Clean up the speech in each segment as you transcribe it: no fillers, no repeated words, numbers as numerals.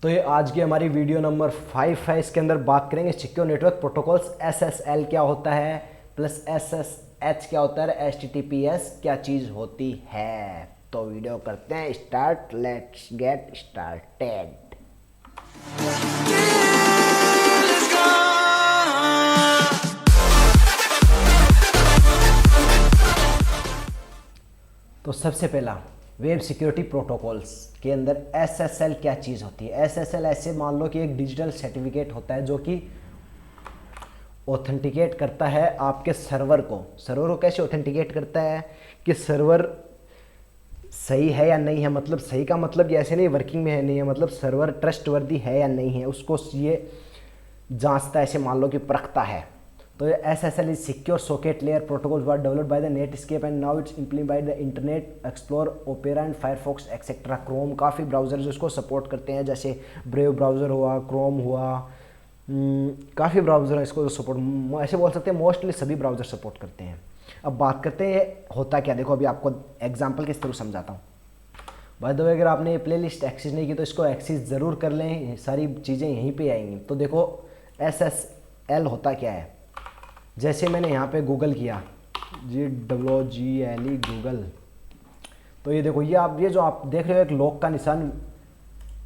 तो ये आज की हमारी वीडियो नंबर 5 है। इसके अंदर बात करेंगे सिक्योर नेटवर्क प्रोटोकॉल्स, SSL क्या होता है प्लस SSH क्या होता है, HTTPS क्या चीज़ होती है। तो वीडियो करते हैं स्टार्ट, लेट्स गेट स्टार्टेड। तो सबसे पहला वेब सिक्योरिटी प्रोटोकॉल्स के अंदर SSL क्या चीज़ होती है। SSL ऐसे मान लो कि एक डिजिटल सर्टिफिकेट होता है जो कि ऑथेंटिकेट करता है आपके सर्वर को। सर्वर को कैसे ऑथेंटिकेट करता है कि सर्वर सही है या नहीं है, मतलब सही का मतलब ये ऐसे नहीं वर्किंग में है नहीं है, मतलब सर्वर ट्रस्टवर्दी है या नहीं है, उसको ये जांचता है, ऐसे मान लो कि परखता है। तो SSL is secure socket layer protocol were developed by the Netscape and now it's implemented by the internet explore, opera and Firefox etcetera. Chrome, काफ़ी ब्राउज़र्स उसको सपोर्ट करते हैं, जैसे ब्रेव ब्राउज़र हुआ, क्रोम हुआ, काफ़ी ब्राउज़र इसको सपोर्ट, ऐसे बोल सकते हैं मोस्टली सभी ब्राउज़र सपोर्ट करते हैं। अब बात करते हैं होता क्या, देखो अभी आपको एग्जाम्पल के थ्रू समझाता हूँ। बाय द वे अगर आपने ये प्लेलिस्ट एक्सेस नहीं की तो इसको एक्सेस ज़रूर कर लें, सारी चीज़ें यहीं पे आएंगी। तो देखो SSL होता क्या है, जैसे मैंने यहाँ पे गूगल किया GOOGLE गूगल, तो ये देखो ये जो आप देख रहे हो एक लॉक का निशान,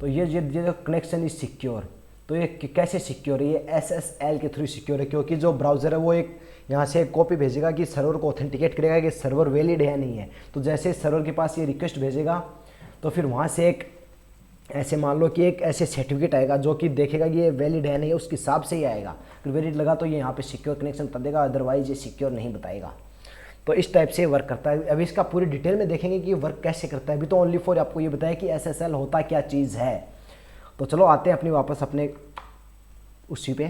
तो ये जो कनेक्शन इज सिक्योर। तो ये कैसे सिक्योर है, ये SSL के थ्रू सिक्योर है, क्योंकि जो ब्राउज़र है वो एक यहाँ से एक कॉपी भेजेगा कि सर्वर को ऑथेंटिकेट करेगा कि सर्वर वैलिड है या नहीं है। तो जैसे सर्वर के पास ये रिक्वेस्ट भेजेगा तो फिर वहाँ से एक ऐसे मान लो कि एक ऐसे सर्टिफिकेट आएगा जो कि देखेगा कि ये वैलिड है नहीं है, उसके हिसाब से ही आएगा। अगर वैलिड लगा तो ये यहाँ पे सिक्योर कनेक्शन बता देगा, अदरवाइज ये सिक्योर नहीं बताएगा। तो इस टाइप से वर्क करता है। अभी इसका पूरी डिटेल में देखेंगे कि ये वर्क कैसे करता है। अभी तो ओनली फॉर आपको ये बताया कि SSL होता क्या चीज़ है। तो चलो आते हैं अपनी वापस अपने उसी पे।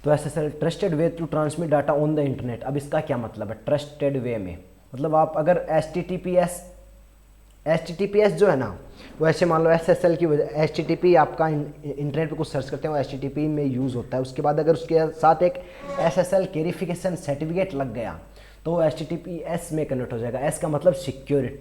तो SSL trusted way to transmit data on the internet. अब इसका क्या मतलब है ट्रस्टेड वे में, मतलब आप अगर HTTPS जो है ना, वो ऐसे मान लो SSL की वजह, HTTP आपका इंटरनेट पे कुछ सर्च करते हैं वो HTTP में यूज़ होता है। उसके बाद अगर उसके साथ एक SSL वेरिफिकेशन सर्टिफिकेट लग गया तो वो HTTPS में कन्वर्ट हो जाएगा। S का मतलब सिक्योरिटी,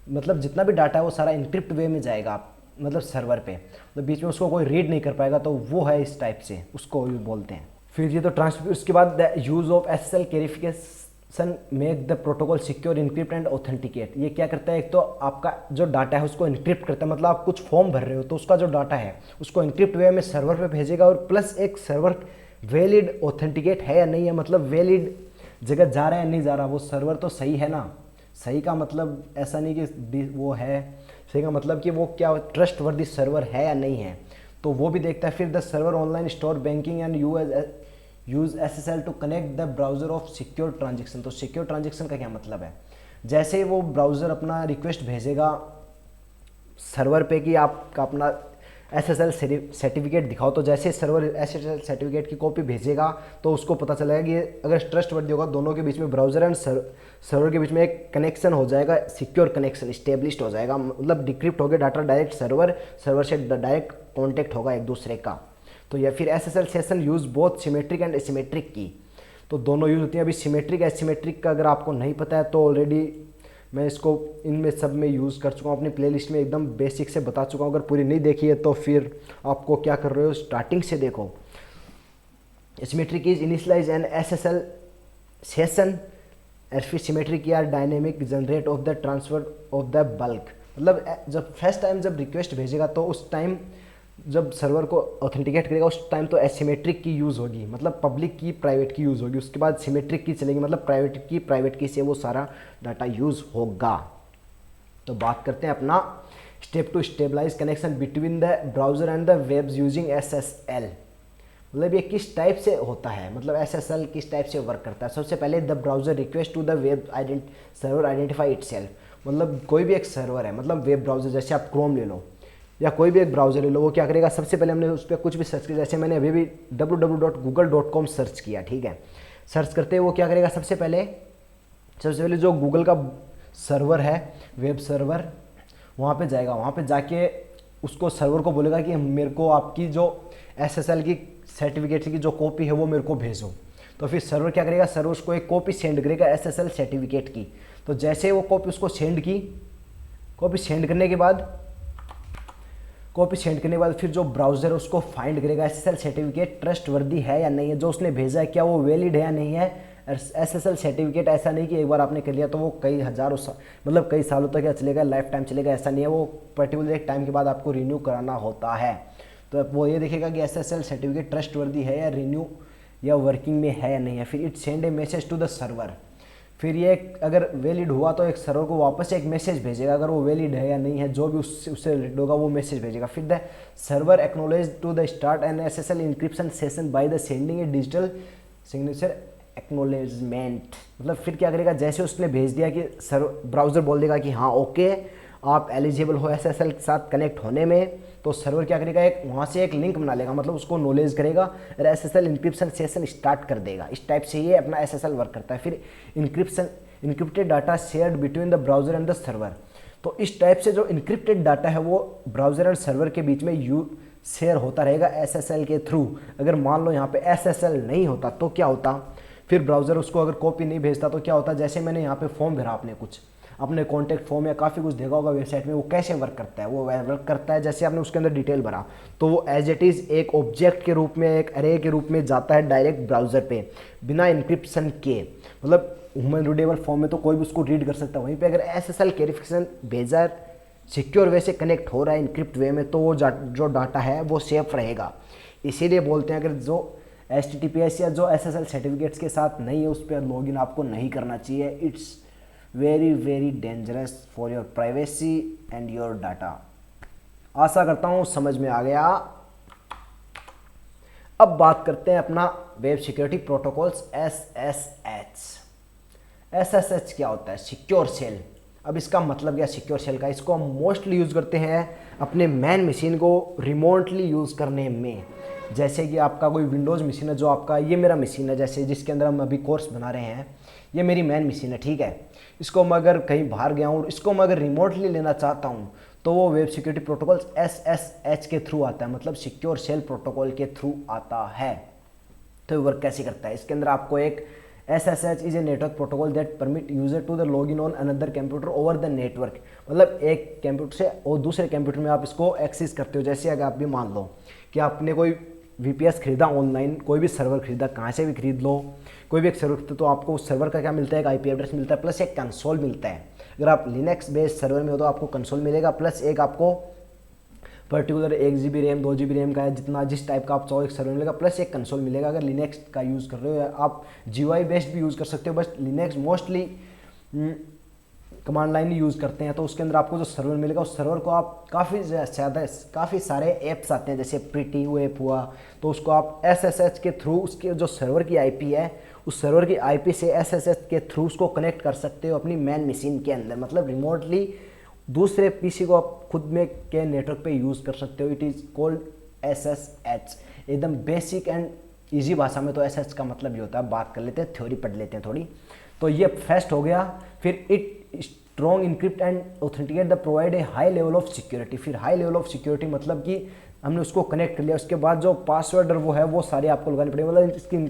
मतलब जितना भी डाटा है वो सारा इंक्रिप्ट वे में जाएगा, मतलब सर्वर पे, तो बीच में उसको कोई रीड नहीं कर पाएगा। तो वो है इस टाइप से, उसको बोलते हैं। फिर ये तो ट्रांसफर, उसके बाद the use of SSL verification make the protocol secure, encrypt and authenticate. ये क्या करता है, एक तो आपका जो डाटा है उसको इनक्रिप्ट करता है, मतलब आप कुछ फॉर्म भर रहे हो तो उसका जो डाटा है उसको इनक्रिप्ट वे में सर्वर पे भेजेगा, और प्लस एक सर्वर वैलिड ऑथेंटिकेट है या नहीं है, मतलब वैलिड जगह जा रहा है या नहीं जा रहा, वो सर्वर तो सही है ना। सही का मतलब ऐसा नहीं कि वो है, सही का मतलब कि वो क्या ट्रस्ट वर्दी सर्वर है या नहीं है, तो वो भी देखता है। फिर the server online store banking and use SSL to connect the browser of secure transaction. तो सिक्योर ट्रांजेक्शन का क्या मतलब है, जैसे वो ब्राउज़र अपना रिक्वेस्ट भेजेगा सर्वर पे कि आपका अपना SSL सर्टिफिकेट दिखाओ, तो जैसे सर्वर SSL सर्टिफिकेट की कॉपी भेजेगा तो उसको पता चलेगा कि अगर ट्रस्ट वर्दी होगा, दोनों के बीच में ब्राउज़र एंड सर्वर के बीच में एक कनेक्शन हो जाएगा, सिक्योर कनेक्शन इस्टेब्लिश्ड हो जाएगा, मतलब डिक्रिप्ट हो गया डाटा डायरेक्ट सर्वर से डायरेक्ट कॉन्टेक्ट होगा एक दूसरे का। तो या फिर SSL session use both symmetric and asymmetric की, तो दोनों यूज़ होती हैं। अभी सिमेट्रिक एसिमेट्रिक का अगर आपको नहीं पता है तो ऑलरेडी मैं इसको इनमें सब में यूज़ कर चुका हूँ, अपनी प्लेलिस्ट में एकदम बेसिक से बता चुका हूँ। अगर पूरी नहीं देखी है तो फिर आपको क्या कर रहे हो, स्टार्टिंग से देखो। Symmetric is initialise an SSL session, फिर सिमेट्रिक या dynamic generate of the transfer of the bulk, मतलब जब फर्स्ट टाइम जब रिक्वेस्ट भेजेगा तो उस टाइम जब सर्वर को ऑथेंटिकेट करेगा उस टाइम तो एसिमेट्रिक की यूज़ होगी, मतलब पब्लिक की प्राइवेट की यूज़ होगी। उसके बाद सिमेट्रिक की चलेगी, मतलब प्राइवेट की से वो सारा डाटा यूज़ होगा। तो बात करते हैं अपना step to stabilise connection between the browser and the web using SSL। मतलब ये किस टाइप से होता है, मतलब SSL किस टाइप से वर्क करता है। सबसे पहले the browser request to the web server identify itself, मतलब कोई भी एक सर्वर है, मतलब वेब ब्राउज़र, जैसे आप क्रोम ले लो या कोई भी एक ब्राउज़र ले लो, वो क्या करेगा, सबसे पहले हमने उस पर कुछ भी सर्च किया, जैसे मैंने अभी भी www.google.com सर्च किया, ठीक है। सर्च करते ही वो क्या करेगा, सबसे पहले जो गूगल का सर्वर है, वेब सर्वर, वहाँ पे जाएगा, वहाँ पे जाके उसको सर्वर को बोलेगा कि मेरे को आपकी जो SSL की सर्टिफिकेट की जो कॉपी है वो मेरे को भेजो। तो फिर सर्वर क्या करेगा, सर्वर उसको एक कॉपी सेंड करेगा SSL सर्टिफिकेट की। तो जैसे वो कॉपी उसको सेंड की, कॉपी सेंड करने के बाद कॉपी सेंड करने के बाद फिर जो ब्राउज़र उसको फाइंड करेगा एसएसएल सर्टिफिकेट ट्रस्टवर्दी है या नहीं है, जो उसने भेजा है क्या वो वैलिड है या नहीं है। एसएसएल सर्टिफिकेट ऐसा नहीं कि एक बार आपने कर लिया तो वो कई हज़ारों मतलब कई सालों तक या चलेगा, लाइफ टाइम चलेगा, ऐसा नहीं है। वो पर्टिकुलर एक टाइम के बाद आपको रिन्यू कराना होता है। तो वो ये देखेगा कि एसएसएल सर्टिफिकेट ट्रस्टवर्दी है या रिन्यू या वर्किंग में है या नहीं है। फिर it send a message to the server. फिर ये अगर वैलिड हुआ तो एक सर्वर को वापस एक मैसेज भेजेगा, अगर वो वैलिड है या नहीं है, जो भी उससे रिलेटेड होगा वो मैसेज भेजेगा। फिर the server acknowledge to the start an SSL encryption session by the sending a digital signature acknowledgement. मतलब फिर क्या करेगा, जैसे उसने भेज दिया कि ब्राउज़र बोल देगा कि हाँ ओके आप एलिजिबल हो एसएसएल के साथ कनेक्ट होने में, तो सर्वर क्या करेगा, एक वहाँ से एक लिंक बना लेगा, मतलब उसको नॉलेज करेगा और एसएसएल इंक्रिप्शन सेशन स्टार्ट कर देगा। इस टाइप से ये अपना एसएसएल वर्क करता है। फिर encrypted data shared between the browser and the server. तो इस टाइप से जो इंक्रिप्टेड डाटा है वो ब्राउज़र एंड सर्वर के बीच में शेयर होता रहेगा एसएसएल के थ्रू। अगर मान लो यहाँ पे एसएसएल नहीं होता तो क्या होता, फिर ब्राउज़र उसको अगर कॉपी नहीं भेजता तो क्या होता, जैसे मैंने यहाँ पे फॉर्म भरा, आपने कुछ अपने कॉन्टैक्ट फॉर्म या काफ़ी कुछ देखा होगा वेबसाइट में, वो कैसे वर्क करता है, वो वर्क करता है जैसे आपने उसके अंदर डिटेल भरा तो वो एज इट इज़ एक ऑब्जेक्ट के रूप में, एक अरे के रूप में जाता है डायरेक्ट ब्राउज़र पे बिना इंक्रिप्शन के। मतलब ह्यूमन रीडेबल फॉर्म में तो कोई भी उसको रीड कर सकता है। वहीं पे अगर एसएसएल क्लैरिफिकेशन भेजा सिक्योर वे से कनेक्ट हो रहा है इंक्रिप्ट वे में, तो वो जो डाटा है वो सेफ रहेगा। इसीलिए बोलते हैं अगर जो HTTPS या जो एसएसएल सर्टिफिकेट्स के साथ नहीं है उस पर लॉगिन आपको नहीं करना चाहिए। It's very very dangerous for your privacy and your data. आशा करता हूँ समझ में आ गया। अब बात करते हैं अपना web security protocols SSH। SSH क्या होता है, सिक्योर सेल। अब इसका मतलब क्या सिक्योर सेल का, इसको हम मोस्टली यूज़ करते हैं अपने मैन मशीन को रिमोटली यूज़ करने में। जैसे कि आपका कोई विंडोज़ मशीन है, जो आपका ये मेरा मशीन है जैसे जिसके अंदर हम अभी कोर्स बना रहे हैं, ये मेरी मैन मशीन है, ठीक है। इसको मैं अगर कहीं बाहर गया हूँ, इसको मैं अगर रिमोटली लेना चाहता हूँ तो वो वेब सिक्योरिटी प्रोटोकॉल्स SSH के थ्रू आता है, मतलब सिक्योर सेल प्रोटोकॉल के थ्रू आता है। तो वर्क कैसे करता है, इसके अंदर आपको एक SSH is a network protocol that permit user to the log in on another computer over the network. मतलब एक कंप्यूटर से और दूसरे कंप्यूटर में आप इसको एक्सेस करते हो। जैसे अगर आप भी मान लो कि आपने कोई VPS खरीदा ऑनलाइन, कोई भी सर्वर खरीदा, कहाँ से भी खरीद लो, कोई भी एक सर्वर खरीदो तो आपको उस सर्वर का क्या मिलता है, एक IP एड्रेस मिलता है प्लस एक कंसोल मिलता है। अगर आप लिनक्स बेस्ड सर्वर में हो तो आपको कंसोल मिलेगा प्लस एक आपको particular 1 GB RAM 2 GB RAM का है, जितना जिस टाइप का आप चाहो एक सर्वर मिलेगा प्लस एक कंसोल मिलेगा। अगर लिनक्स का यूज़ कर रहे हो, आप GUI बेस्ड भी यूज़ कर सकते हो, बस Linux mostly command line use करते हैं। तो उसके अंदर आपको जो सर्वर मिलेगा उस सर्वर को आप काफ़ी सारे ऐप्स आते हैं, जैसे प्रीटी ऐप हुआ, तो उसको आप SSH के थ्रू उसके जो सर्वर की IP है उस सर्वर की IP से SSH के थ्रू उसको कनेक्ट कर सकते हो अपनी मैन मशीन के अंदर। मतलब रिमोटली दूसरे PC को आप खुद में के नेटवर्क पे यूज़ कर सकते हो। It is called SSH। एकदम बेसिक एंड इजी भाषा में तो SSH का मतलब ये होता है। बात कर लेते हैं, थ्योरी पढ़ लेते हैं थोड़ी। तो ये फर्स्ट हो गया। फिर it strong encrypt and authenticate the provide a high level of security. फिर हाई लेवल ऑफ सिक्योरिटी मतलब कि हमने उसको कनेक्ट कर लिया, उसके बाद जो पासवर्ड वो है वो सारे आपको लगाने पड़ेंगे। मतलब इसकी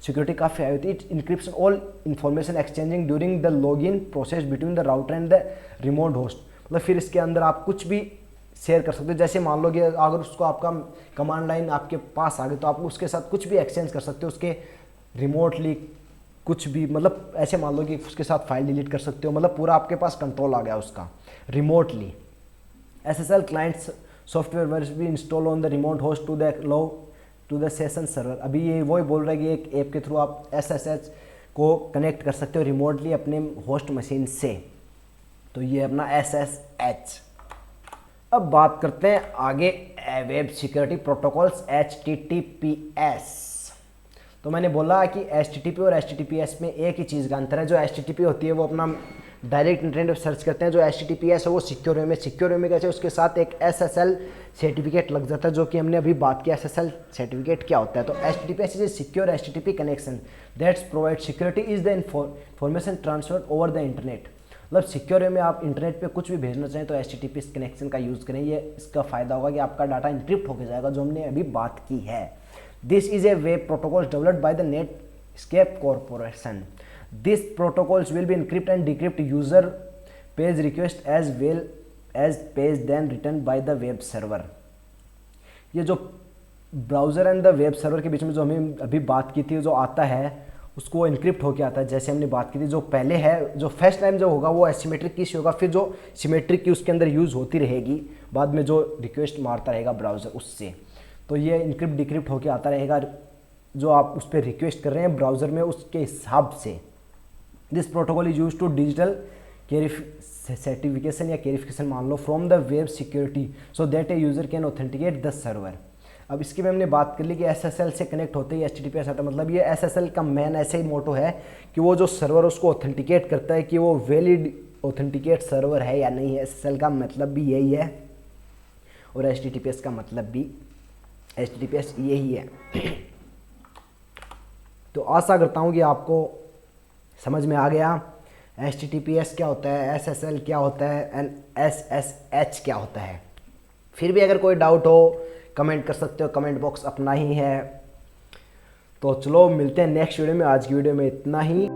सिक्योरिटी काफ़ी हाई होती है। It encryption all information exchanging during the login process between the router and the remote host. मतलब फिर इसके अंदर आप कुछ भी शेयर कर सकते हो। जैसे मान लो कि अगर उसको आपका कमांड लाइन आपके पास आ गई तो आप उसके साथ कुछ भी एक्सचेंज कर सकते हो, उसके रिमोटली कुछ भी। मतलब ऐसे मान लो कि उसके साथ फाइल डिलीट कर सकते हो, मतलब पूरा आपके पास कंट्रोल आ गया उसका रिमोटली। SSL क्लाइंट्स सॉफ्टवेयर वर्स भी install on the remote host to the session server. अभी ये वही बोल रहा है कि एक ऐप के थ्रू आप SSH को कनेक्ट कर सकते हो रिमोटली अपने होस्ट मशीन से। तो ये अपना SSH। अब बात करते हैं आगे वेब सिक्योरिटी प्रोटोकॉल्स HTTPS। तो मैंने बोला कि HTTP और HTTPS में एक ही चीज़ का अंतर है। जो HTTP होती है वो अपना डायरेक्ट इंटरनेट पर सर्च करते हैं, जो HTTPS है वो सिक्योर वे में। सिक्योर वे में कैसे, उसके साथ एक SSL सर्टिफिकेट लग जाता है, जो कि हमने अभी बात किया SSL सर्टिफिकेट क्या होता है। तो HTTPS is a secure HTTP connection that's provide security is the information transfer over the internet. मतलब सिक्योर वे में आप इंटरनेट पे कुछ भी भेजना चाहें तो HTTPS कनेक्शन का यूज़ करें। ये इसका फ़ायदा होगा कि आपका डाटा इंक्रिप्ट होकर जाएगा, जो हमने अभी बात की है। This is a web protocol developed by the Netscape corporation. These protocols will be encrypt and decrypt user page request as well as page then written by the web server। ये जो browser and the web server के बीच में जो हमें अभी बात की थी, जो आता है उसको इनक्रिप्ट होके आता है। जैसे हमने बात की थी, जो पहले है, जो फर्स्ट टाइम जो होगा वो एसिमेट्रिक की होगा, फिर जो सिमेट्रिक की उसके अंदर यूज़ होती रहेगी, बाद में जो रिक्वेस्ट मारता रहेगा ब्राउज़र उससे, तो ये इनक्रिप्ट डिक्रिप्ट होके आता रहेगा जो आप उस पर रिक्वेस्ट कर रहे हैं ब्राउज़र में, उसके हिसाब से। This protocol is use to digital certification या कैरिफिकेशन मान लो from the web security so that a user can authenticate the server. अब इसकी में हमने बात कर ली कि एसएसएल से कनेक्ट होते ही एचटीटीपीएस आता है। मतलब ये एसएसएल का मेन ऐसे ही मोटो है कि वो जो सर्वर उसको ऑथेंटिकेट करता है कि वो वैलिड ऑथेंटिकेट सर्वर है या नहीं है। एसएसएल का मतलब भी यही है और एचटीटीपीएस का मतलब भी एचटीटीपीएस यही है। तो आशा करता हूँ कि आपको समझ में आ गया एचटीटीपीएस क्या होता है, एसएसएल क्या होता है एंड एसएसएच क्या होता है। फिर भी अगर कोई डाउट हो कमेंट कर सकते हो, कमेंट बॉक्स अपना ही है। तो चलो मिलते हैं नेक्स्ट वीडियो में। आज की वीडियो में इतना ही।